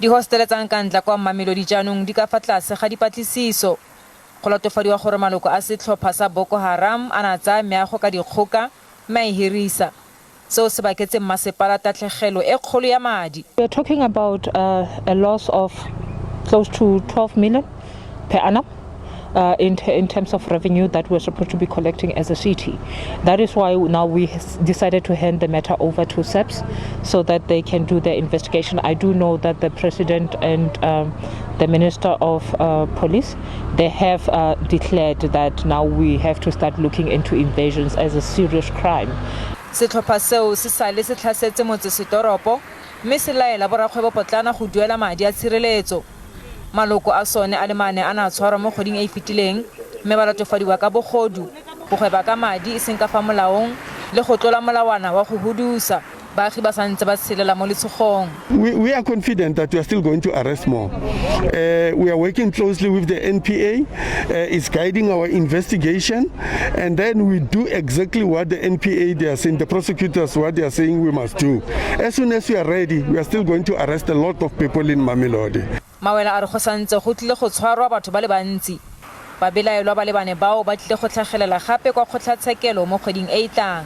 Dihostele tsa Nkandla kwa Mamelodi jaanong di ka fa tlase ga dipatlisiso. Go latofadiwa gore maloko a setlhopha sa Boko Haram a na tsaya meago ka dikgoka mme a e hirisa. Seo se baketse mmasepala tatlhegelo e kgolo ya madi. We are talking about a loss of close to 12 million per annum. In terms of revenue that we're supposed to be collecting as a city. That is why now we decided to hand the matter over to SAPS so that they can do their investigation. I do know that the President and the Minister of Police, they have declared that now we have to start looking into invasions as a serious crime. Setlhopha seo se sale se tlhasetse motsesetoropo mme se laela borakgwebo potlana go duela madi a tshireletso. Maloko a sone a le mane a na tshwarwa mo kgweding e fitileng mme ba latofadiwa ka bogodu go gweba ka madi e seng ka fa molaong le go tlola molawana wa go hudusa baagi ba santse ba tshelela mo letshogong. We are confident that we are still going to arrest more. We are working closely with the NPA. It's guiding our investigation, and then we do exactly what the NPA they are saying, the prosecutors what they are saying we must do. As soon as we are ready, we are still going to arrest a lot of people in Mamelodi. Mawela a re go santse go tlile go tshwarwa batho ba le bantsi. Ba belaelwa ba le bane bao ba tlile go tlhagelela gape kwa kgotlatshekelo mo kgweding e e tlang.